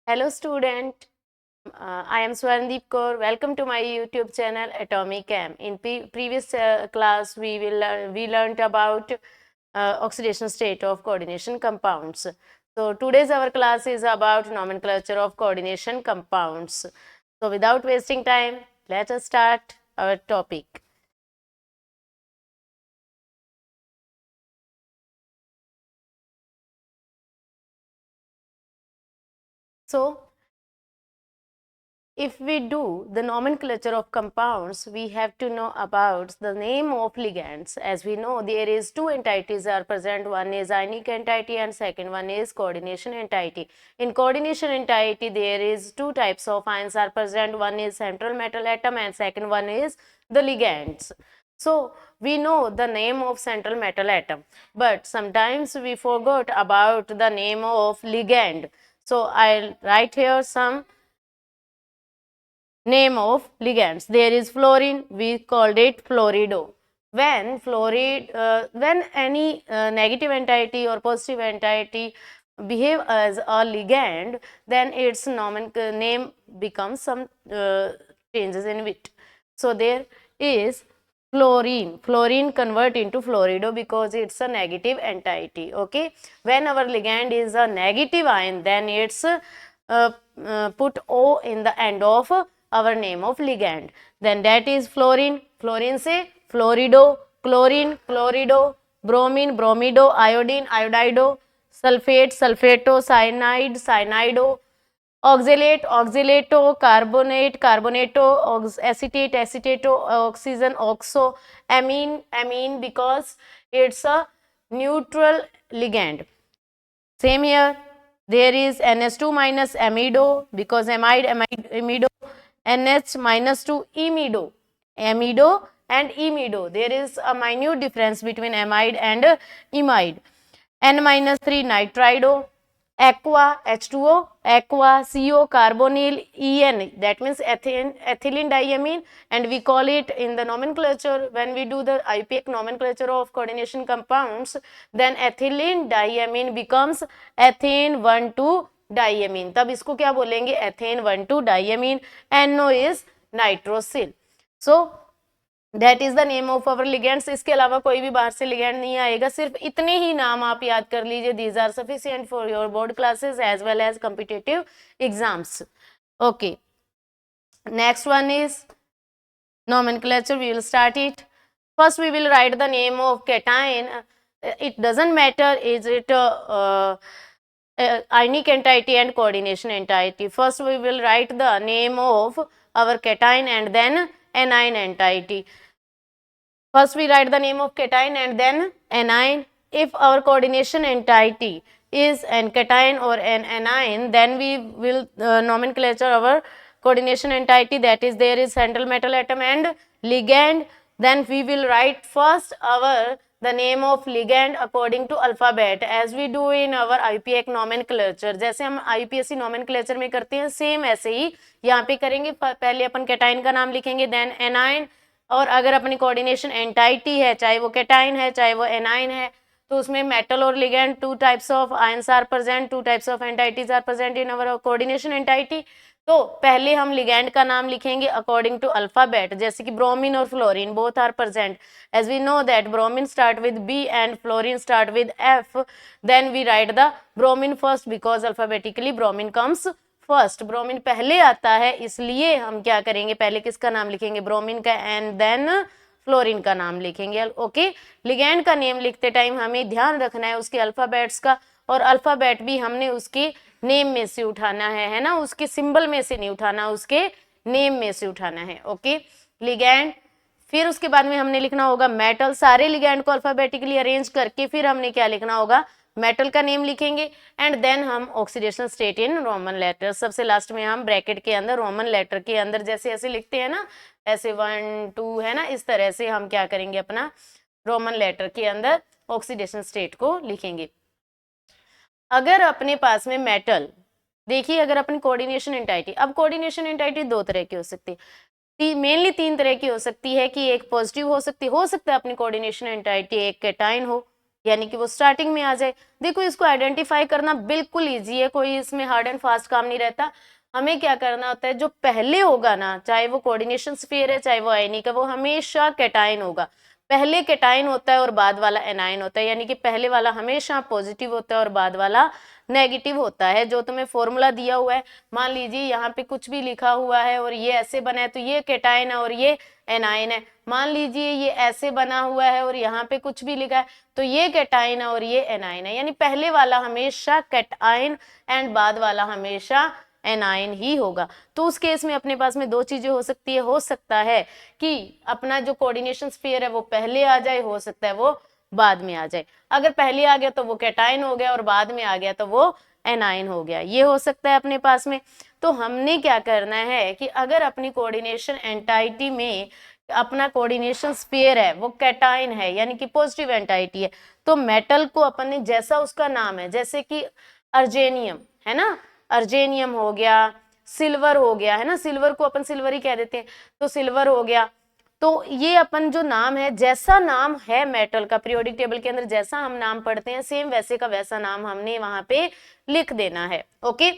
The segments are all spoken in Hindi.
Hello student, I am Swarndeep Kaur. Welcome to my YouTube channel Atomic Chem. In previous class we learned about oxidation state of coordination compounds. So today's our class is about nomenclature of coordination compounds. So without wasting time, let us start our topic. So if we do the nomenclature of compounds, we have to know about the name of ligands. As we know, there is two entities are present. One is ionic entity and second one is coordination entity. In coordination entity, there is two types of ions are present. One is central metal atom and second one is the ligands. So we know the name of central metal atom, but sometimes we forgot about the name of ligand. So I'll write here some name of ligands. There is fluorine, we called it fluorido. When when any negative entity or positive entity behave as a ligand, then its name becomes some changes in it. So there is fluorine. Fluorine convert into fluorido because it's a negative entity. Okay, when our ligand is a negative ion, then it's put O in the end of our name of ligand. Then that is fluorine. Fluorine say fluorido, chlorine, chlorido, bromine, bromido, iodine, iodido, sulfate, sulfato, cyanide, cyanido, oxalate, oxalato, carbonate, carbonato, acetate, acetato, oxygen, oxo, amine, amine because it's a neutral ligand. Same here, there is NH2 minus amido because amide, amido, NH minus 2 imido, amido and imido. There is a minute difference between amide and imide. N minus 3 nitrido, aqua, H2O, aqua, CO, carbonyl, EN, that means ethylene diamine, and we call it in the nomenclature, when we do the IPAC nomenclature of coordination compounds, then ethylene diamine becomes ethane 1,2 diamine. तब इसको क्या बोलेंगे? ethane 1,2 diamine. NO is nitrosyl. So that is the name of our ligands. इसके अलावा कोई भी बाहर से लिगेंड नहीं आएगा, सिर्फ इतने ही नाम आप याद कर लीजिए. These are sufficient for your board classes as well as competitive exams. Okay, next one is nomenclature. We will start it. First we will write the name of cation. It doesn't matter is it ionic entity and coordination entity. First we will write the name of our cation and then anion entity. First we write the name of cation and then anion. If our coordination entity is an cation or an anion, then we will nomenclature our coordination entity, that is there is central metal atom and ligand. Then we will write first our the name of ligand according to alphabet as we do in our IPAC nomenclature. जैसे हम IPSC nomenclature में करते हैं सेम ऐसे ही यहाँ पे करेंगे. पहले अपन कैटाइन का नाम लिखेंगे, देन एनाइन, और अगर अपनी कोऑर्डिनेशन एंटाइटी है, चाहे वो कैटाइन है चाहे वो एनाइन है, तो उसमें मेटल और ligand two types of ions are present, two types of entities are present in our coordination entity. तो पहले हम लिगेंड का नाम लिखेंगे अकॉर्डिंग टू अल्फाबेट, जैसे कि ब्रोमीन और fluorine both are present. As we know that bromine start with B and fluorine start with F. Then we write the bromine first because alphabetically bromine comes first. Bromine पहले आता है, इसलिए हम क्या करेंगे, पहले किसका नाम लिखेंगे, ब्रोमीन का, एंड देन फ्लोरीन का नाम लिखेंगे. ओके, लिगेंड का नेम लिखते टाइम हमें ध्यान रखना है उसके अल्फाबेट्स का, और अल्फाबेट भी हमने उसके नेम में से उठाना है ना, उसके सिंबल में से नहीं उठाना, उसके नेम में से उठाना है. Okay, ligand. फिर उसके बाद में हमने लिखना होगा मेटल. सारे लिगेंड को अल्फाबेटिकली अरेंज करके फिर हमने क्या लिखना होगा, मेटल का नेम लिखेंगे, एंड देन हम oxidation state in roman letter. सबसे लास्ट में हम ब्रैकेट के अंदर रोमन लेटर के अंदर जैसे ऐसे लिखते हैं ना, ऐसे 1 2 है ना, इस तरह से हम क्या करेंगे, अपना रोमन लेटर के अंदर ऑक्सीडेशन स्टेट को लिखेंगे. अगर अपने पास में मेटल, देखिए अगर अपनी कोऑर्डिनेशन एंटाइटी, अब कोऑर्डिनेशन एंटाइटी दो तरह की हो सकती है, मेनली 3 तरह की हो सकती है कि एक पॉजिटिव हो सकता है अपनी कोऑर्डिनेशन एंटाइटी, एक कैटाइन हो यानी कि वो स्टार्टिंग में आ जाए। देखो इसको आइडेंटिफाई करना बिल्कुल इजी है, कोई इसमें हार्ड एंड फास्ट काम नहीं रहता। हमें क्या करना होता है, जो पहले होगा ना, चाहे वो कोऑर्डिनेशन स्फीयर है चाहे वो आयनिक है, वो हमेशा कैटायन होगा। पहले कैटायन होता है और बाद वाला एनायन होता है, यानी कि पहले वाला हमेशा पॉजिटिव होता है और बाद वाला नेगेटिव होता है। जो तुम्हें फॉर्मूला दिया हुआ है, मान लीजिए यहाँ पे कुछ भी लिखा हुआ है और ये ऐसे बना है तो ये कैटायन है और ये एनायन है। मान लीजिए ये ऐसे बना हुआ है और यहाँ पे कुछ भी लिखा है तो ये कैटायन है और ये एनायन है, यानी पहले वाला हमेशा कैटायन एंड बाद वाला हमेशा एनायन ही होगा। तो उस केस में अपने पास में दो चीजें हो सकती है, हो सकता है कि अपना जो कोऑर्डिनेशन स्फीयर है वो पहले आ जाए, हो सकता है वो बाद में आ जाए। अगर पहले आ गया तो वो कैटायन हो गया और बाद में आ गया तो वो एनायन हो गया, ये हो सकता है अपने पास में। तो हमने क्या करना है कि अगर अपनी कोऑर्डिनेशन एंटाइटी में अपना कोऑर्डिनेशन स्फीयर है वो कैटायन है यानी कि पॉजिटिव एंटाइटी है, तो मेटल को अपन ने जैसा उसका नाम है, जैसे कि अर्जेनियम है ना, अर्जेनियम हो गया, सिल्वर हो गया है ना, सिल्वर को अपन सिल्वर ही कह देते हैं, तो सिल्वर हो गया। तो ये अपन जो नाम है, जैसा नाम है मेटल का पीरियोडिक टेबल के अंदर जैसा हम नाम पढ़ते हैं, सेम वैसे का वैसा नाम हमने वहां पे लिख देना है। ओके,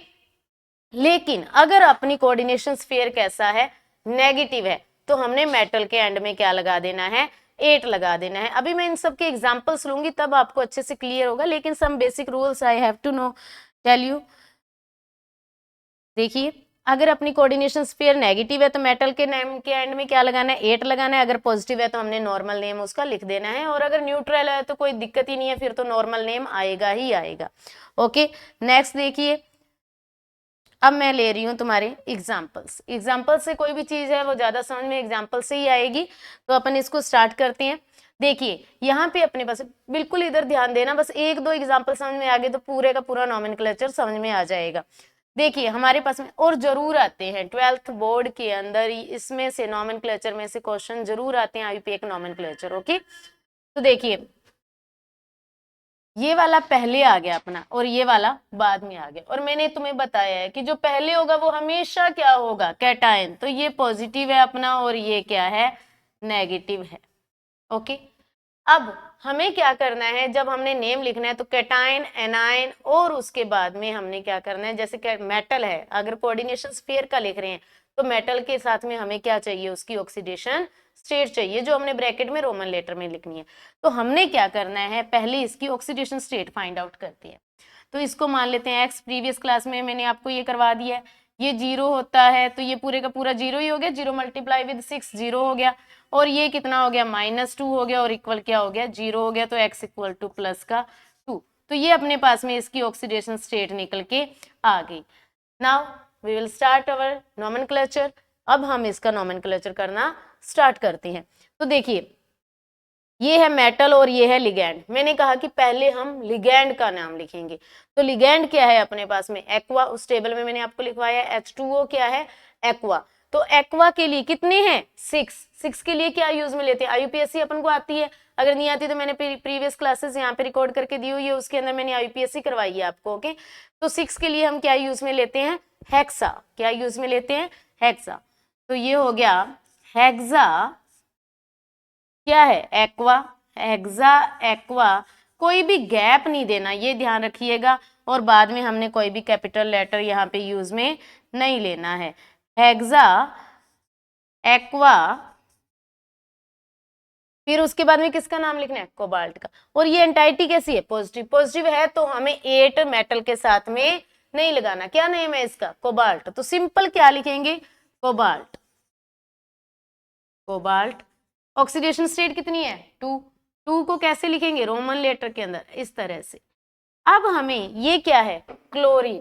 लेकिन अगर अपनी कोऑर्डिनेशन स्फीयर कैसा है, नेगेटिव है, तो हमने मेटल के एंड में क्या लगा देना है, 8 लगा देना है। अभी मैं इन सब के एग्जांपल्स लूंगी तब आपको अच्छे से क्लियर होगा, लेकिन some basic rules I have to know tell you. देखिए, अगर अपनी कोऑर्डिनेशन स्फीयर नेगेटिव है तो मेटल के नेम के एंड में क्या लगाना है, 8 लगाना है। अगर पॉजिटिव है तो हमने नॉर्मल नेम उसका लिख देना है, और अगर न्यूट्रल है तो कोई दिक्कत ही नहीं है, फिर तो नॉर्मल नेम आएगा ही आएगा। ओके, नेक्स्ट देखिए, अब मैं ले रही हूँ तुम्हारे एग्जाम्पल्स। एग्जाम्पल से कोई भी चीज है वो ज्यादा समझ में एग्जाम्पल से ही आएगी। तो अपन इसको स्टार्ट करते हैं। देखिए यहाँ पे अपने पास बिल्कुल इधर ध्यान देना, बस एक दो एग्जाम्पल समझ में आ गए तो पूरे का पूरा नॉमेनक्लेचर समझ में आ जाएगा। देखिए हमारे पास में और जरूर आते हैं 12th बोर्ड के अंदर, इसमें से नॉमेनक्लेचर में से क्वेश्चन जरूर आते हैं, आईयूपीए का नॉमेनक्लेचर। ओके, तो देखिए ये वाला पहले आ गया अपना और ये वाला बाद में आ गया, और मैंने तुम्हें बताया है कि जो पहले होगा वो हमेशा क्या होगा, कैटायन। तो ये पॉजिटिव है अपना और ये क्या है, नेगेटिव है। ओके, अब हमें क्या करना है, जब हमने नेम लिखना है तो कैटायन, एनायन, और उसके बाद में हमने क्या करना है, जैसे मेटल है, अगर कोऑर्डिनेशन स्फीयर का लिख रहे हैं तो मेटल के साथ में हमें क्या चाहिए, उसकी ऑक्सीडेशन स्टेट चाहिए, जो हमने ब्रैकेट में रोमन लेटर में लिखनी है। तो हमने क्या करना है, पहले इसकी ऑक्सीडेशन स्टेट फाइंड आउट करती है। तो इसको मान लेते हैं एक्स, प्रीवियस क्लास में मैंने आपको ये करवा दिया है, ये 0 होता है तो ये पूरे का पूरा 0 ही हो गया, 0 मल्टीप्लाई विद 6 0 हो गया, और ये कितना हो गया, -2 हो गया, और इक्वल क्या हो गया, 0 हो गया, तो x इक्वल टू प्लस का 2। तो ये अपने पास में इसकी ऑक्सीडेशन स्टेट निकल के आ गई। Now we will start our nomenclature. अब हम इसका नॉमेनक्लेचर करना स्टार्ट करते हैं। तो देखिए ये है मेटल और ये है लिगैंड। मैंने कहा कि पहले हम लिगैंड का नाम लिखेंगे। तो लिगैंड क्या है अपने पास में, एक्वा। उस टेबल में मैंने आपको लिखवाया H2O क्या है, एक्वा। तो एक्वा के लिए कितने हैं, 6 के लिए क्या यूज में लेते हैं, आईयूपीएससी अपन को आती है, अगर नहीं आती तो मैंने प्रीवियस क्लासेस यहाँ पे रिकॉर्ड करके दी हुई है, उसके अंदर मैंने आईयूपीएससी करवाई है आपको। ओके, तो 6 के लिए हम क्या यूज में लेते हैं, हेक्सा। क्या यूज में लेते हैं, हेक्सा। तो ये हो गया हेक्सा, क्या है, एक्वा, हेक्सा एक्वा। कोई भी गैप नहीं देना, ये ध्यान रखिएगा, और बाद में हमने कोई भी कैपिटल लेटर यहाँ पे यूज में नहीं लेना है। हेक्सा एक्वा, फिर उसके बाद में किसका नाम लिखना है, कोबाल्ट का। और ये एंटाइटी कैसी है, पॉजिटिव। पॉजिटिव है तो हमें 8 मेटल के साथ में नहीं लगाना। क्या नेम है इसका, कोबाल्ट। तो सिंपल क्या लिखेंगे, कोबाल्ट। कोबाल्ट, ऑक्सीडेशन स्टेट कितनी है, 2 को कैसे लिखेंगे, रोमन लेटर के अंदर, इस तरह से। अब हमें ये क्या है, क्लोरीन।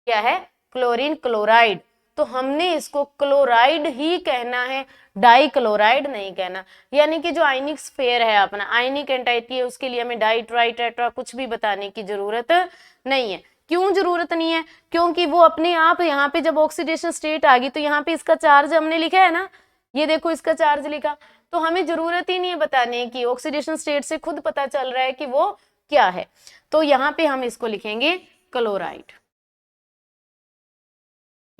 क्या है, क्लोरीन, क्लोराइड। तो हमने इसको क्लोराइड ही कहना है, डाई क्लोराइड नहीं कहना। यानी कि जो आयनिक स्फीयर है अपना, आयनिक एंटाइटी है, उसके लिए हमें डाई, ट्राई, टेट्रा कुछ भी बताने की जरूरत नहीं है। क्यों जरूरत नहीं है, क्योंकि वो अपने आप यहाँ पे जब ऑक्सीडेशन स्टेट आ गई तो यहाँ पे इसका चार्ज हमने लिखा है ना, ये देखो इसका चार्ज लिखा, तो हमें जरूरत ही नहीं है बताने की, ऑक्सीडेशन स्टेट से खुद पता चल रहा है कि वो क्या है। तो यहाँ पे हम इसको लिखेंगे क्लोराइड।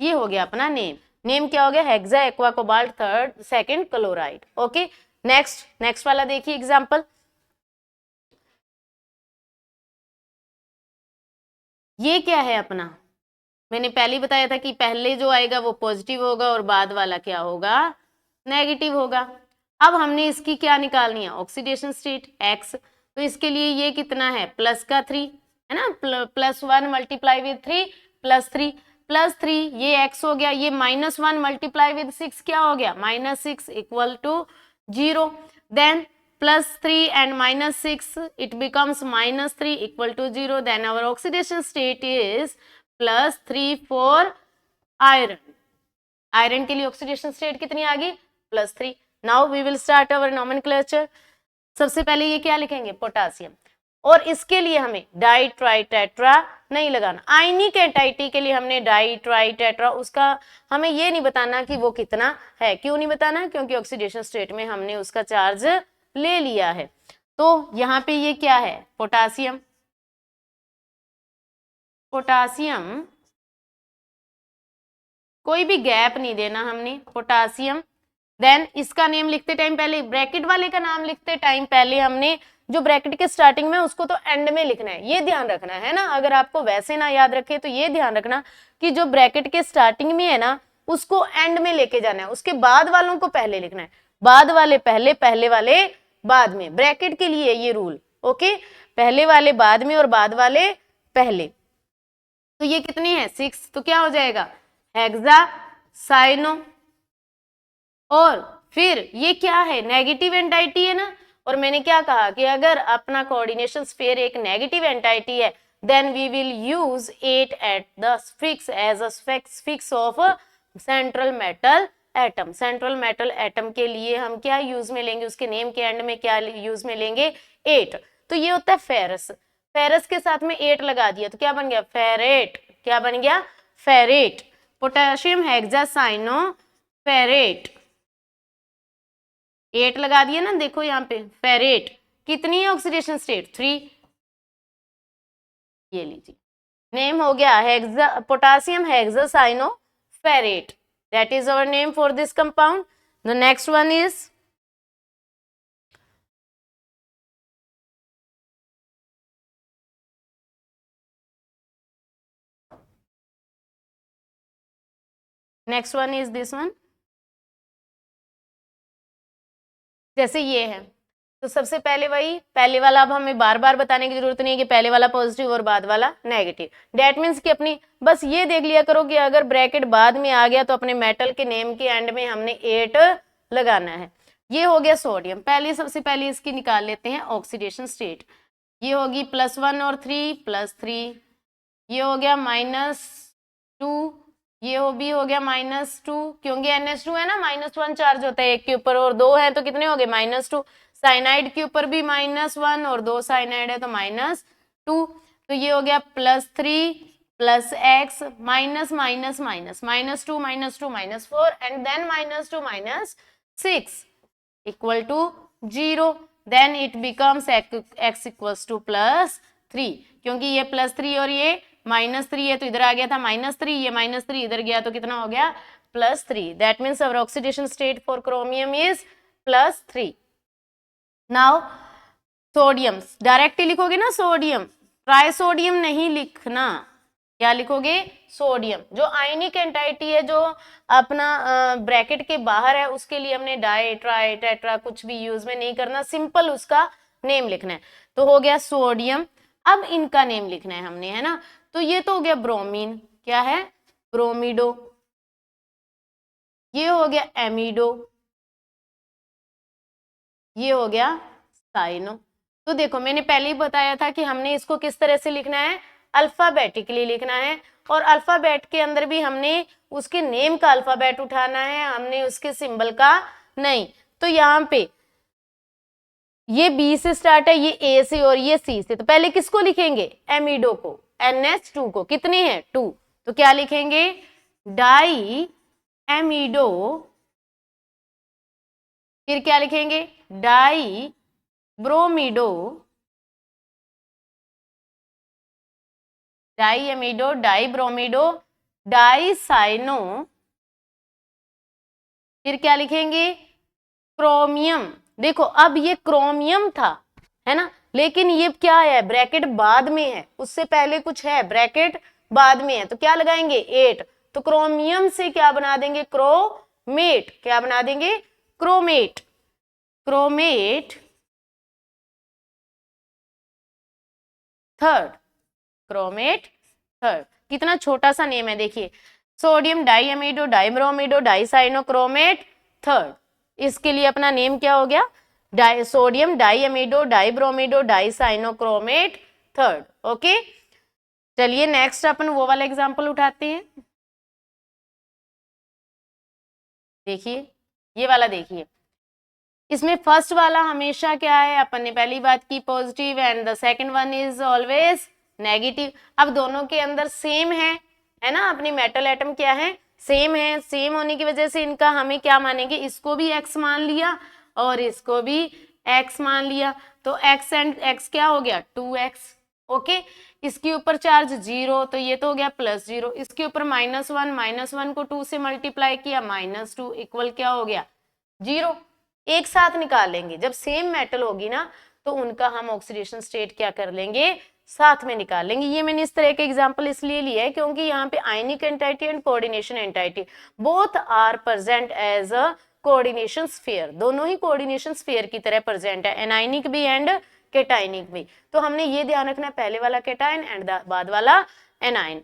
ये हो गया अपना नेम। नेम क्या हो गया, hexa aqua cobalt third second chloride. Okay, next वाला देखिए एग्जांपल। ये क्या है अपना, मैंने पहले ही बताया था कि पहले जो आएगा वो पॉजिटिव होगा और बाद वाला क्या होगा, नेगेटिव होगा। अब हमने इसकी क्या निकालनी है, ऑक्सीडेशन स्टेट x, तो इसके लिए ये कितना है, प्लस का 3 है ना, +1 मल्टीप्लाई विद 3 +3 +3, ये x हो गया, ये -1 मल्टीप्लाई विद 6 क्या हो गया, -6 equal to 0, then +3 and -6 it becomes -3 equal to 0, then our oxidation state is +3 for iron. Iron के लिए ऑक्सीडेशन स्टेट कितनी आ गई, +3। Now we will start our nomenclature. सबसे पहले ये क्या लिखेंगे, पोटासियम, और इसके लिए हमें डाई ट्राई टेट्रा नहीं लगाना। आयनिक एंटाइटी के लिए हमने डाई ट्राई टेट्रा, उसका हमें ये नहीं बताना कि वो कितना है। क्यों नहीं बताना, क्योंकि ऑक्सीडेशन स्टेट में हमने उसका चार्ज ले लिया है। तो यहाँ पे ये क्या है, पोटासियम, पोटासियम कोई भी गैप नहीं देना हमने, पोटासियम। देन इसका नेम लिखते टाइम पहले, ब्रैकेट वाले का नाम लिखते टाइम पहले हमने जो ब्रैकेट के स्टार्टिंग में उसको तो एंड में लिखना है, ये ध्यान रखना है ना। अगर आपको वैसे ना याद रखे तो ये ध्यान रखना कि जो ब्रैकेट के स्टार्टिंग में है ना उसको एंड में लेके जाना है, उसके बाद वालों को पहले लिखना है, बाद वाले पहले, पहले वाले बाद में। ब्रैकेट के लिए ये रूल, ओके, पहले वाले बाद में और बाद वाले पहले। तो ये कितनी है, 6, तो क्या हो जाएगा, हेक्सासाइनो। और फिर ये क्या है, नेगेटिव एंटाइटी है ना, और मैंने क्या कहा कि अगर अपना कोऑर्डिनेशन स्फीयर एक नेगेटिव एंटाइटी है then we will use 8 at the fix as a fix of central metal atom. Central metal atom के लिए हम क्या यूज में लेंगे, उसके नेम के एंड में क्या यूज में लेंगे, 8। तो ये होता है फेरस, फेरस के साथ में 8 लगा दिया तो क्या बन गया, फेरेट। क्या बन गया, फेरेट। पोटेशियम हेक्सासाइनो फेरेट, 8 लगा दिया ना, देखो यहाँ पे फेरेट। कितनी है ऑक्सीडेशन स्टेट, 3। ये लीजिए, नेम हो गया potassium hexacyano ferrate, that is our name for this compound. The next one is this one। जैसे ये है तो सबसे पहले वही पहले वाला, अब हमें बार बार बताने की जरूरत नहीं है कि पहले वाला पॉजिटिव और बाद वाला नेगेटिव। डेट मीन्स कि अपनी बस ये देख लिया करो कि अगर ब्रैकेट बाद में आ गया तो अपने मेटल के नेम के एंड में हमने 8 लगाना है। ये हो गया सोडियम। पहले सबसे पहले इसकी निकाल लेते हैं ऑक्सीडेशन स्टेट। ये होगी +1 और 3 +3, ये हो गया -2, ये हो गया -2, क्योंकि NH2 है ना, -1 चार्ज होता है एक के ऊपर, और 2 है तो कितने हो गए, -2। साइनाइड के ऊपर भी -1 और 2 साइनाइड है तो -2। तो ये हो गया +3 +x minus minus minus -2 -2 -4 and then -2 -6 equal to 0। Then it becomes x equals to +3, क्योंकि ये +3 और ये -3 है तो इधर आ गया था -3, ये -3 इधर गया तो कितना हो गया, +3। That means our oxidation state for chromium is +3। Now sodium directly लिखोगे ना, सोडियम, ट्राइसोडियम नहीं लिखना। क्या लिखोगे, सोडियम। जो आयनिक एंटाइटी है जो अपना ब्रैकेट के बाहर है उसके लिए हमने डाई ट्राई टेट्रा कुछ भी यूज में नहीं करना, सिंपल उसका नेम लिखना है। तो हो गया सोडियम। अब इनका नेम लिखना है हमने, है ना। तो ये तो हो गया ब्रोमीन, क्या है, ब्रोमिडो। ये हो गया एमिडो, ये हो गया साइनो। तो देखो मैंने पहले ही बताया था कि हमने इसको किस तरह से लिखना है, अल्फाबेटिकली लिखना है। और अल्फाबेट के अंदर भी हमने उसके नेम का अल्फाबेट उठाना है, हमने उसके सिंबल का नहीं। तो यहाँ पे ये बी से स्टार्ट है, ये ए से और ये सी से, तो पहले किसको लिखेंगे, एमिडो को, NH2 को। कितने हैं, 2, तो क्या लिखेंगे, डाई एमिडो। फिर क्या लिखेंगे, di bromido, di amido, di bromido, di cyano. फिर क्या लिखेंगे, क्रोमियम। देखो अब ये क्रोमियम था, है ना, लेकिन ये क्या है, ब्रैकेट बाद में है, उससे पहले कुछ है, ब्रैकेट बाद में है, तो क्या लगाएंगे 8। तो क्रोमियम से क्या बना देंगे, क्रोमेट, क्या बना देंगे, chromate, chromate third, chromate third. कितना छोटा सा नेम है देखिए, सोडियम डाइअमीडो डाइब्रोमिडो डाइसाइनो क्रोमेट थर्ड। इसके लिए अपना नेम क्या हो गया, सोडियम डाइअमीडो डाइब्रोमिडो डाइसाइनो क्रोमेट थर्ड। ओके, चलिए नेक्स्ट अपन वो वाला एग्जांपल उठाते हैं। देखिए ये वाला, देखिए इसमें फर्स्ट वाला हमेशा क्या है, अपन ने पहली बात की positive, and the second one is always negative. अब दोनों के अंदर सेम है ना, अपनी मेटल एटम क्या है, सेम है, सेम होने की वजह से इनका हमें क्या मानेंगे, इसको भी x मान लिया और इसको भी x मान लिया, तो x एंड x क्या हो गया 2x। ओके, इसके ऊपर चार्ज 0, तो ये तो हो गया +0, इसके ऊपर -1 को 2 से मल्टीप्लाई किया -2 इक्वल क्या हो गया 0। एक साथ निकाल लेंगे, जब सेम मेटल होगी ना तो उनका हम ऑक्सीडेशन स्टेट क्या कर लेंगे, साथ में निकाल लेंगे। ये मैंने इस तरह के एग्जांपल इसलिए लिया है क्योंकि यहाँ पे ionic entity and coordination entity both are present as a coordination sphere, दोनों ही कोऑर्डिनेशन स्फीयर की तरह प्रेजेंट है, एनाइनिक भी एंड केटाइनिक भी। तो हमने ये ध्यान रखना है, पहले वाला केटाइन एंड बाद वाला एनाइन।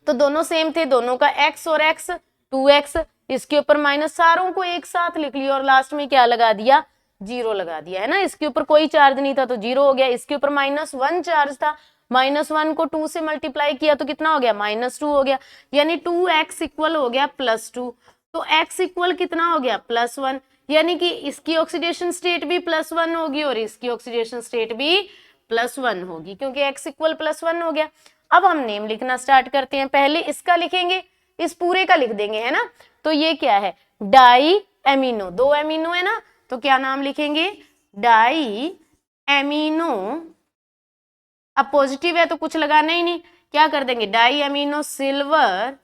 तो दोनों सेम थे, दोनों का x और x 2x, इसके ऊपर माइनस, सारों को एक साथ लिख लिया और लास्ट में क्या लगा दिया 0 लगा दिया, है ना। इसके ऊपर कोई चार्ज नहीं था तो 0 हो गया, इसके ऊपर -1 चार्ज था, -1 को 2 से मल्टीप्लाई किया तो कितना हो गया -2 हो गया, यानी 2x इक्वल हो गया +2। तो x इक्वल कितना हो गया +1, यानी कि इसकी ऑक्सीडेशन स्टेट भी +1 होगी और इसकी ऑक्सीडेशन स्टेट भी +1 होगी क्योंकि x इक्वल +1 हो गया। अब हम नेम लिखना स्टार्ट करते हैं, पहले इसका लिखेंगे, इस पूरे का लिख देंगे, है ना। तो ये क्या है, डाई एमिनो, 2 एमिनो है ना, तो क्या नाम लिखेंगे, डाई एमिनो। अब पॉजिटिव है तो कुछ लगाना ही नहीं, क्या कर देंगे di amino silver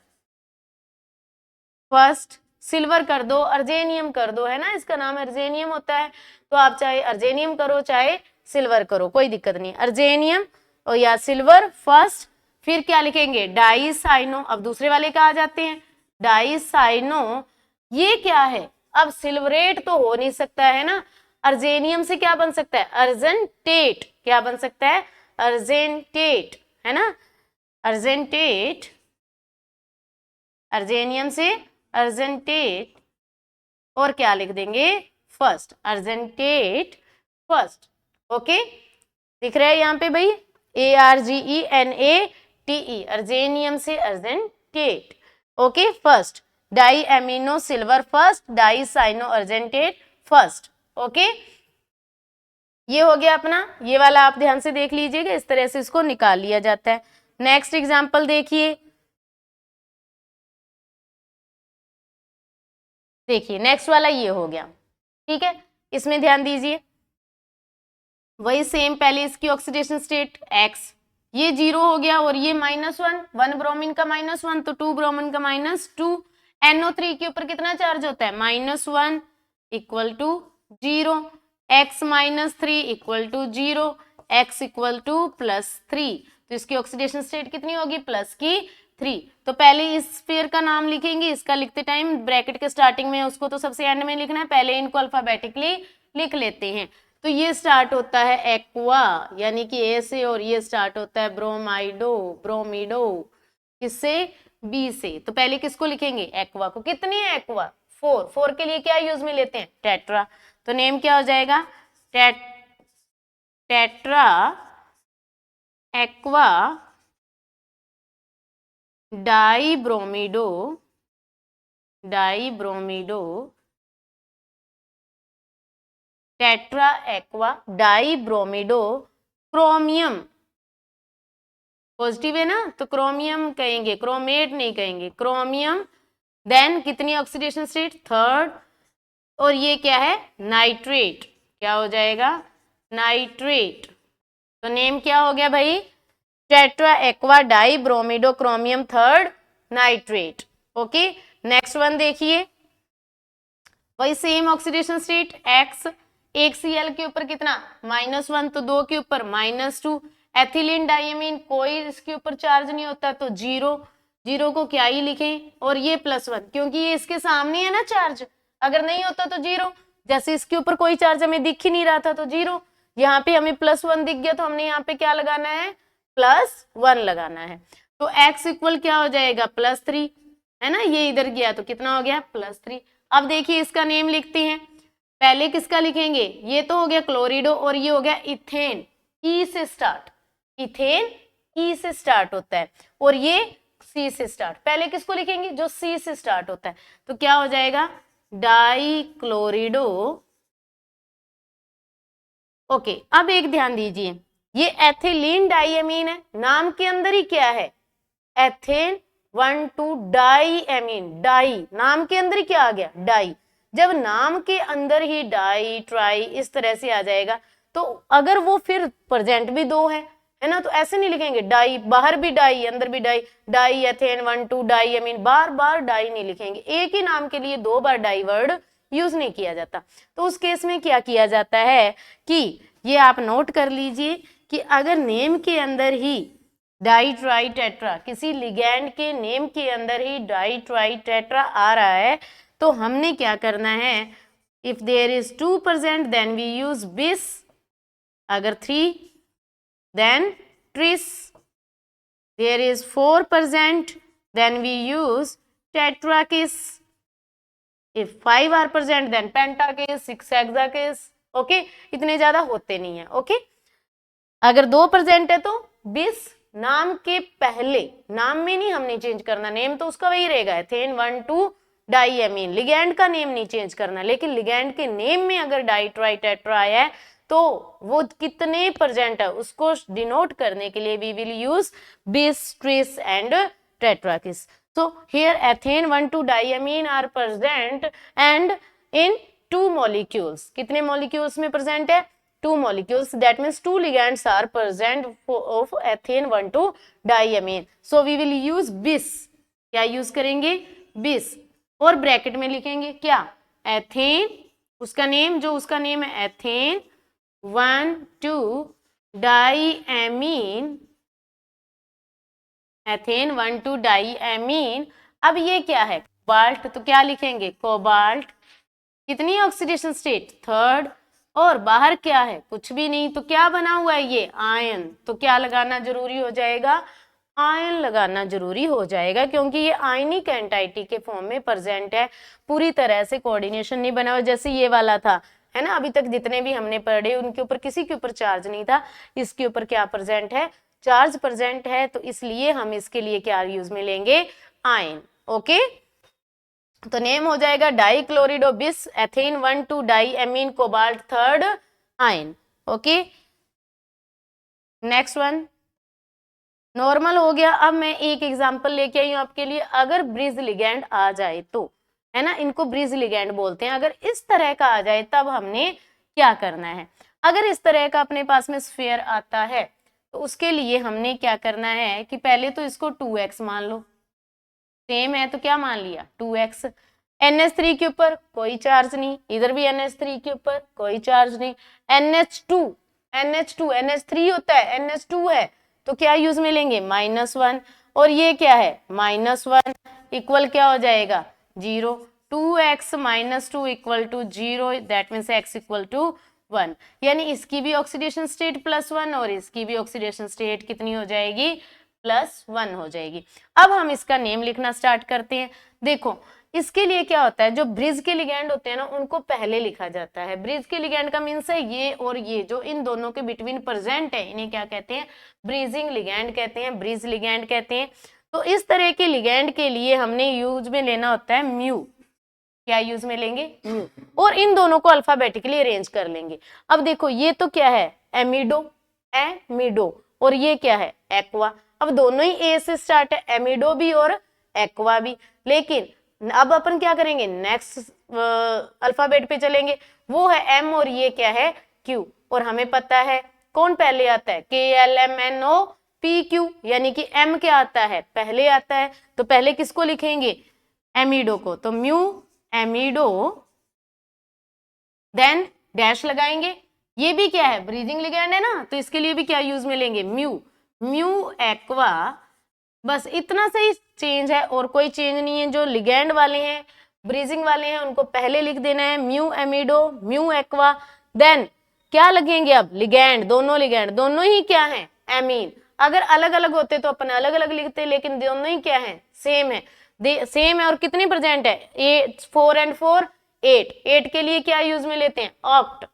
first, silver कर दो, अर्जेनियम कर दो, है ना, इसका नाम अर्जेनियम होता है, तो आप चाहे अर्जेनियम करो चाहे सिल्वर करो, कोई दिक्कत नहीं, अर्जेनियम और या सिल्वर फर्स्ट। फिर क्या लिखेंगे डाईसाइनो, अब दूसरे वाले का आ जाते हैं, डाईसाइनो, ये क्या है, अब सिल्वरेट तो हो नहीं सकता है ना, अर्जेनियम से क्या बन सकता है अर्जेंटेट, क्या बन सकता है अर्जेंटेट, है ना, अर्जेंटेट, अर्जेनियम से अर्जेंटेट, और क्या लिख देंगे फर्स्ट, अर्जेंटेट फर्स्ट। ओके, दिख रहा है यहाँ पे भाई, ARGENATE, अर्जेनियम से argentate. Okay, first di amino silver first, di cyano argentate first. Okay, ये हो गया अपना, ये वाला आप ध्यान से देख लीजिएगा, इस तरह से इसको निकाल लिया जाता है। नेक्स्ट एग्जांपल देखिए, देखिए नेक्स्ट वाला ये हो गया, ठीक है, इसमें ध्यान दीजिए, वही सेम, पहले इसकी ऑक्सीडेशन स्टेट x, ये 0 हो गया और ये -1, 1 ब्रोमीन का -1 तो 2 ब्रोमीन का -2, NO3 के ऊपर कितना चार्ज होता है -1 equal to 0, x -3 equal to 0, x equal to +3, तो इसकी ऑक्सीडेशन स्टेट कितनी होगी +3। तो पहले इस स्फीयर का नाम लिखेंगे, इसका लिखते टाइम ब्रैकेट के स्टार्टिंग में, उसको तो सबसे एंड में लिखना है, पहले इनको अल्फाबेटिकली लिख लेते हैं। तो ये स्टार्ट होता है एक्वा, यानी कि ए से, और ये स्टार्ट होता है ब्रोमाइडो, ब्रोमिडो, किससे बी से। तो पहले किसको लिखेंगे एक्वा को, कितनी है एक्वा 4, 4 के लिए क्या यूज में लेते हैं टेट्रा, तो नेम क्या हो जाएगा tetra aqua dibromido, dibromido tetra aqua dibromido chromium, positive है ना तो क्रोमियम कहेंगे, क्रोमेट नहीं कहेंगे, क्रोमियम। देन कितनी ऑक्सीडेशन स्टेट थर्ड, और ये क्या है नाइट्रेट, क्या हो जाएगा नाइट्रेट। तो नेम क्या हो गया भाई tetra aqua dibromido chromium third nitrate. Okay, next one देखिए, वही सेम ऑक्सीडेशन स्टेट x, एक Cl के ऊपर कितना -1, तो 2 के ऊपर -2। एथिलीन डाइमीन कोई इसके ऊपर चार्ज नहीं होता तो 0, 0 को क्या ही लिखें, और ये +1 क्योंकि ये इसके सामने है ना चार्ज, अगर नहीं होता तो 0। जैसे इसके ऊपर कोई चार्ज हमें दिख ही नहीं रहा था तो 0, यहाँ पे हमें +1 दिख गया तो हमने यहाँ पे क्या लगाना है, +1 लगाना है। तो x इक्वल क्या हो जाएगा +3, है ना, ये इधर गया तो कितना हो गया +3। अब देखिए इसका नेम लिखते हैं, पहले किसका लिखेंगे, ये तो हो गया क्लोरिडो और ये हो गया इथेन, ई से स्टार्ट, इथेन ई से स्टार्ट होता है और ये सी से स्टार्ट। पहले किसको लिखेंगे, जो सी से स्टार्ट होता है, तो क्या हो जाएगा डाई क्लोरिडो। ओके, अब एक ध्यान दीजिए, ये एथिलीन डाइएमीन है, नाम के अंदर ही क्या है एथेन 1,2 डाइएमीन, डाई नाम के अंदर ही क्या आ गया डाई। जब नाम के अंदर ही डाई ट्राई इस तरह से आ जाएगा तो अगर वो फिर प्रेजेंट भी दो है ना, तो ऐसे नहीं लिखेंगे डाई, बाहर भी डाई अंदर भी डाई, डाई एथेन 1,2 डाइएमीन, बार बार डाई नहीं लिखेंगे, एक ही नाम के लिए 2 बार डाई वर्ड यूज नहीं किया जाता। तो उस केस में क्या किया जाता है कि ये आप नोट कर लीजिए कि अगर नेम के अंदर ही डाई ट्राई टेट्रा, किसी लिगैंड के नेम के अंदर ही डाई ट्राई टेट्रा आ रहा है तो हमने क्या करना है, if there is 2 present then we use bis, अगर 3 then tris, there is 4 present then we use tetrakis, if 5 are present then pentakis, 6 hexakis। Okay, इतने ज्यादा होते नहीं है। ओके, अगर 2 प्रेजेंट है तो 20, नाम के पहले, नाम में नहीं हमने चेंज करना, नेम तो उसका वही रहेगा एथेन 1,2 डाइएमीन, लिगैंड का नेम नहीं चेंज करना, लेकिन लिगैंड के नेम में अगर डाई ट्राई टेट्रा आया है तो वो कितने प्रेजेंट है उसको डिनोट करने के लिए we will use bis, tris and tetrakis. So here ethane 1,2 diamine are present and in 2 molecules, कितने molecules में present है 2 molecules, that means 2 ligands are present of ethane 1,2 diamine। So we will use bis, क्या use करेंगे bis, और ब्रैकेट में लिखेंगे क्या एथेन, उसका नेम जो उसका नेम है एथेन 1,2 डाइएमीन, एथेन 1,2 डाइएमीन। अब ये क्या है कोबाल्ट, तो क्या लिखेंगे कोबाल्ट, कितनी ऑक्सीडेशन स्टेट 3rd, और बाहर क्या है कुछ भी नहीं, तो क्या बना हुआ है ये आयन, तो क्या लगाना जरूरी हो जाएगा आयन लगाना जरूरी हो जाएगा क्योंकि ये आयनिक एंटाइटी के फॉर्म में प्रेजेंट है, पूरी तरह से कोऑर्डिनेशन नहीं बना हुआ जैसे ये वाला था, है ना, अभी तक जितने भी हमने पढ़े उनके ऊपर किसी के ऊपर चार्ज नहीं था, इसके ऊपर क्या प्रेजेंट है चार्ज प्रेजेंट है, तो इसलिए हम इसके लिए क्या यूज में लेंगे आयन। ओके, तो नेम हो जाएगा डाइक्लोरिडो बिस ethane 1,2 diamine cobalt 3rd ion. Okay, next one normal हो गया। अब मैं एक एग्जांपल लेके आई हूं आपके लिए, अगर ब्रिज लिगैंड आ जाए तो, है ना, इनको ब्रिज लिगैंड बोलते हैं, अगर इस तरह का आ जाए तब हमने क्या करना है, अगर इस तरह का अपने पास में स्फीयर आता है तो उसके लिए हमने क्या करना है कि पहले तो इसको 2x मान लो, सेम है तो क्या मान लिया 2x, NH3 के ऊपर कोई चार्ज नहीं, इधर भी NH3 के ऊपर कोई चार्ज नहीं, NH2 NH3 होता है NH2 है तो क्या यूज में लेंगे -1, और ये क्या है -1 इक्वल क्या हो जाएगा 0, 2x - 2 equal to 0, that means x equal to 1, यानी इसकी भी ऑक्सीडेशन स्टेट +1 और इसकी भी ऑक्सीडेशन स्टेट कितनी हो जाएगी +1 हो जाएगी। अब हम इसका नेम लिखना स्टार्ट करते हैं। देखो इसके लिए क्या होता है, जो ब्रिज के लिगैंड होते हैं ना उनको पहले लिखा जाता है, ब्रिज के लिगैंड का मीन्स है ये और ये जो इन दोनों के बिटवीन प्रेजेंट है इन्हें क्या कहते हैं ब्रीजिंग लिगैंड कहते हैं, ब्रिज लिगैंड कहते हैं। तो इस तरह के लिगैंड के लिए हमने यूज में लेना होता है म्यू, क्या यूज में लेंगे म्यू, और इन दोनों को अल्फाबेटिकली अरेंज कर लेंगे। अब देखो ये तो क्या है एमिडो और ये क्या है एक्वा, अब दोनों ही ए से स्टार्ट है एमिडो भी और एक्वा भी, लेकिन अब अपन क्या करेंगे नेक्स्ट अल्फाबेट पे चलेंगे, वो है एम और ये क्या है क्यू, और हमें पता है कौन पहले आता है KLMNOPQ, यानी कि एम क्या आता है पहले आता है, तो पहले किसको लिखेंगे एमिडो को, तो म्यू एमिडो, देन डैश लगाएंगे, ये भी क्या है, ब्रीदिंग लिगेंड है ना, तो इसके लिए भी क्या यूज में लेंगे, म्यू, म्यू एक्वा, बस इतना सही चेंज है और कोई चेंज नहीं है। जो लिगेंड वाले हैं, ब्रीजिंग वाले हैं, उनको पहले लिख देना है mu amido, mu aqua, then क्या लगेंगे अब, लिगेंड, दोनों ही क्या है, एमीन। अगर अलग अलग होते तो अपन अलग अलग लिखते, लेकिन दोनों ही क्या है, सेम है, सेम है। और कितनी प्रेजेंट है, 4 and 4 8, 8 के लिए क्या यूज में लेते हैं, oct,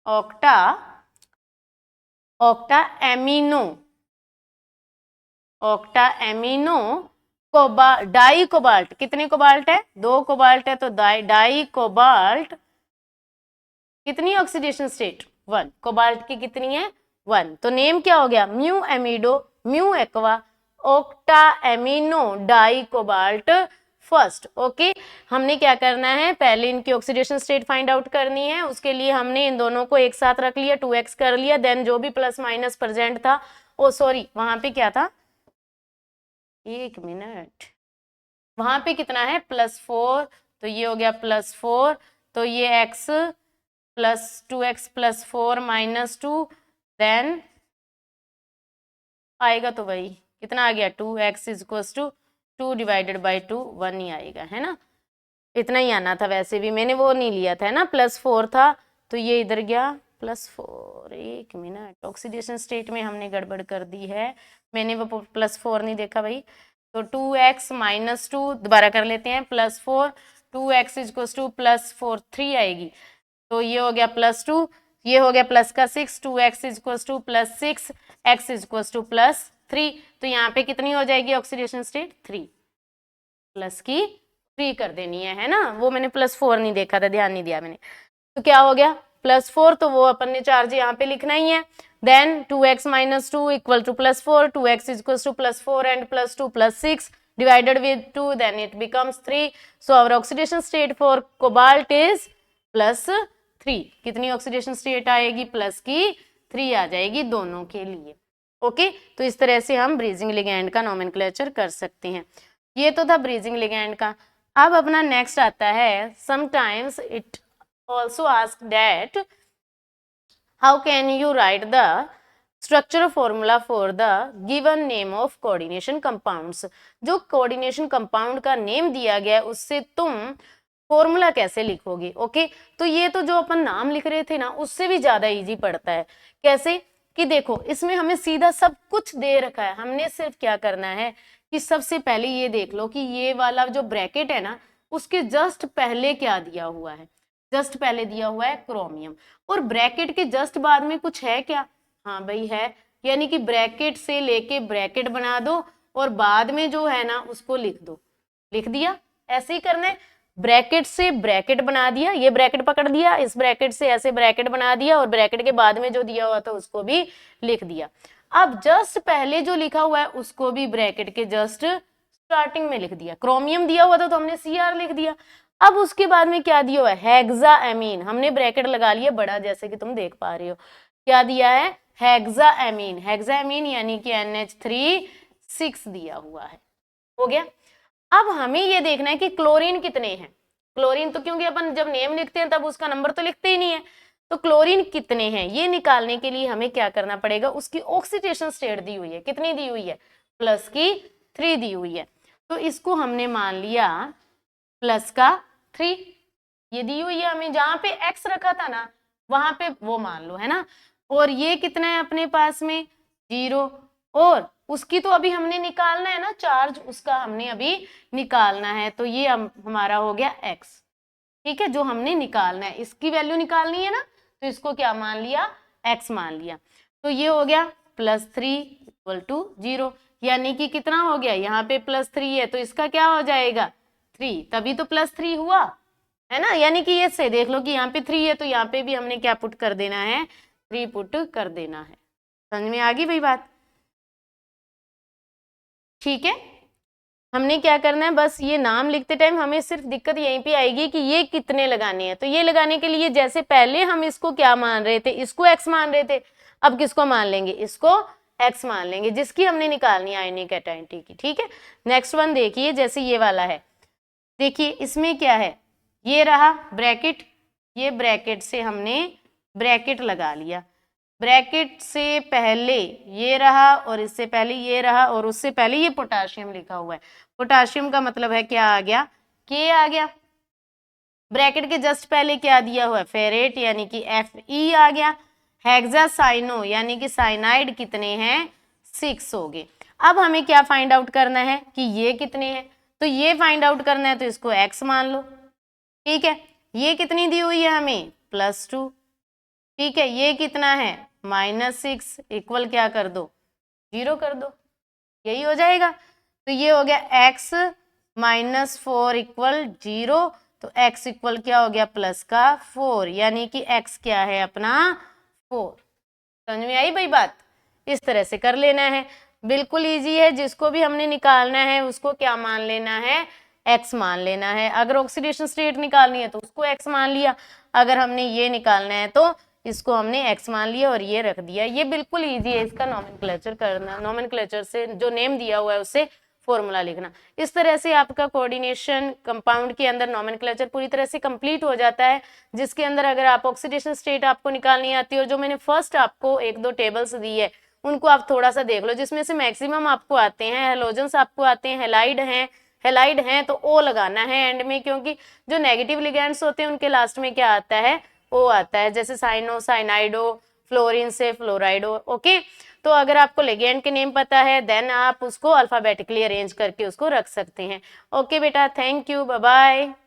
octa, octa amino, octa amino di cobalt, कितने कोबाल्ट है, 2 कोबाल्ट है, तो डाई कोबाल्ट कितनी ऑक्सीडेशन स्टेट, 1, कोबाल्ट की कितनी है, 1, तो नेम क्या हो गया, mu amido, mu aqua, octa amino di cobalt first. Okay, हमने क्या करना है, पहले इनकी ऑक्सीडेशन स्टेट फाइंड आउट करनी है, उसके लिए हमने इन दोनों को एक साथ रख लिया, 2x कर लिया, देन जो भी प्लस माइनस प्रेजेंट था, ओ सॉरी वहां पे क्या था, एक मिनट, वहां पे कितना है, +4, तो ये हो गया +4, तो ये x plus 2x plus 4 -2, then आएगा तो वही कितना आ गया, 2x = 2 डिवाइडेड बाई 2, 1 ही आएगा, है ना, इतना ही आना था, वैसे भी मैंने वो नहीं लिया था, है ना, +4 था, तो ये इधर गया +4, एक मिनट, ऑक्सीडेशन स्टेट में हमने गड़बड़ कर दी है, मैंने वो +4 नहीं देखा भाई, तो 2x -2 दोबारा कर लेते हैं, +4, 2x = +4 3 आएगी, तो ये हो गया +2, ये हो गया प्लस का 6, 2x = +6, x = +3, तो यहाँ पे कितनी हो जाएगी ऑक्सीडेशन स्टेट, 3, प्लस की 3 कर देनी है ना, वो मैंने +4 नहीं देखा था, ध्यान नहीं दिया मैंने, तो क्या हो गया +4, तो वो अपन ने चार्ज यहाँ पे लिखना ही है, then 2x - 2 = +4, 2x = +4 and +2 +6 divided with 2, then it becomes 3, so our oxidation state for cobalt is +3, कितनी ऑक्सीडेशन स्टेट आएगी, प्लस की 3 आ जाएगी दोनों के लिए। ओके, तो इस तरह से हम ब्रीजिंग लिगेंड का नोमेनक्लेचर कर सकते हैं। ये तो था ब्रीजिंग लिगेंड का। अब अपना नेक्स्ट आता है, sometimes it also ask that how can you right the structure formula for the given name of coordination compounds. जो कोऑर्डिनेशन कंपाउंड का नेम दिया गया उससे तुम फॉर्मूला कैसे लिखोगे। ओके, तो ये तो जो अपन नाम लिख रहे थे ना, उससे भी ज्यादा इजी पड़ता है। कैसे कि देखो, इसमें हमें सीधा सब कुछ दे रखा है, हमने सिर्फ क्या करना है कि सबसे पहले ये देख लो कि ये वाला जो ब्रैकेट है ना, उसके जस्ट पहले क्या दिया हुआ है, जस्ट पहले दिया हुआ है क्रोमियम, और ब्रैकेट के जस्ट बाद में कुछ है क्या, हाँ भाई है, यानी कि ब्रैकेट से लेके ब्रैकेट बना दो और बाद में जो है ना उसको लिख दो, लिख दिया, ऐसे ही करना है। ब्रैकेट से ब्रैकेट बना दिया, ये ब्रैकेट पकड़ दिया, इस ब्रैकेट से ऐसे ब्रैकेट बना दिया, और ब्रैकेट के बाद में जो दिया हुआ था उसको भी लिख दिया। अब जस्ट पहले जो लिखा हुआ है उसको भी ब्रैकेट के जस्ट स्टार्टिंग में लिख दिया। क्रोमियम दिया हुआ था तो हमने Cr लिख दिया। अब उसके बाद में क्या दिया हुआ है, हेक्साएमीन, हमने ब्रैकेट लगा लिया बड़ा, जैसे कि तुम देख पा रहे हो, क्या दिया है, हेक्साएमीन, हेक्साएमीन यानी कि NH3 6 दिया हुआ है। हो गया। अब हमें ये देखना है कि क्लोरीन कितने हैं। क्लोरीन तो क्योंकि अपन जब नेम लिखते हैं तब उसका नंबर तो लिखते ही नहीं है, तो क्लोरीन कितने हैं ये निकालने के लिए हमें क्या करना पड़ेगा, उसकी ऑक्सीडेशन स्टेट दी हुई है, कितनी दी हुई है, प्लस की 3 दी हुई है, तो इसको हमने मान लिया प्लस का 3, ये दी हुई है हमें, जहां पे x रखा था ना वहां पे वो मान लो, है ना। और ये कितना है अपने पास में 0, और उसकी तो अभी हमने निकालना है ना चार्ज, उसका हमने अभी निकालना है, तो ये हमारा हो गया x, ठीक है, जो हमने निकालना है, इसकी वैल्यू निकालनी है ना, तो इसको क्या मान लिया, x मान लिया, तो ये हो गया +3 = 0, यानी कि कितना हो गया, यहाँ पे +3 है तो इसका क्या हो जाएगा 3, तभी तो +3 हुआ, है ना। यानी कि ये से देख लो कि यहाँ पे 3 है तो यहाँ पे भी हमने क्या पुट कर देना है, 3 पुट कर देना है। समझ में आ गई भाई बात, ठीक है। हमने क्या करना है, बस ये नाम लिखते टाइम हमें सिर्फ दिक्कत यहीं पे आएगी कि ये कितने लगाने हैं, तो ये लगाने के लिए जैसे पहले हम इसको क्या मान रहे थे, इसको x मान रहे थे, अब किसको मान लेंगे, इसको x मान लेंगे, जिसकी हमने निकालनी है आयनिक कैटायन की, ठीक है। नेक्स्ट वन देखिए, जैसे ये वाला है, देखिए इसमें क्या है, ये रहा ब्रैकेट, ये ब्रैकेट से हमने ब्रैकेट लगा लिया, ब्रैकेट से पहले ये रहा और इससे पहले ये रहा और उससे पहले ये पोटाशियम लिखा हुआ है। पोटाशियम का मतलब है क्या आ गया, के आ गया। ब्रैकेट के जस्ट पहले क्या दिया हुआ है, फेरेट यानी कि Fe आ गया। हेक्सासाइनो यानी कि साइनाइड कितने हैं, 6 हो गए। अब हमें क्या फाइंड आउट करना है कि ये कितने हैं, तो ये फाइंड आउट करना है तो इसको x मान लो, ठीक है। ये कितनी दी हुई है हमें, +2, ठीक है। ये कितना है, -6, इक्वल क्या कर दो, 0 कर दो, यही हो जाएगा। तो ये हो गया x -4 इक्वल 0, तो x इक्वल क्या हो गया, प्लस का 4, यानी कि x क्या है अपना 4। समझ में आई भाई बात, इस तरह से कर लेना है, बिल्कुल इजी है। जिसको भी हमने निकालना है उसको क्या मान लेना है, x मान लेना है। अगर ऑक्सीडेशन स्टेट निकालनी है तो उसको x मान लिया, अगर हमने ये निकालना है तो इसको हमने x मान लिया और ये रख दिया। ये बिल्कुल इजी है इसका नोमेनक्लेचर करना, नोमेनक्लेचर से जो नेम दिया हुआ है उससे फॉर्मूला लिखना। इस तरह से आपका कोऑर्डिनेशन कंपाउंड के अंदर नोमेनक्लेचर पूरी तरह से कंप्लीट हो जाता है, जिसके अंदर अगर आप ऑक्सीडेशन स्टेट आपको निकालनी आती है और जो मैंने फर्स्ट आपको 1-2 टेबल्स दी है उनको आप थोड़ा सा देख लो, जिसमें से मैक्सिमम आपको आते हैं हेलोजेंस, आपको आते हैं हेलाइड हैं तो ओ लगाना है एंड में, क्योंकि जो नेगेटिव लिगेंड्स होते हैं उनके लास्ट में क्या आता है, ओ आता है। जैसे साइनो साइनाइडो, फ्लोरीन से फ्लोराइडो, ओके। तो अगर आपको लिगेंड के नेम पता है देन आप उसको अल्फाबेटिकली अरेंज करके उसको रख सकते हैं। ओके बेटा, थैंक यू, बाय बाय।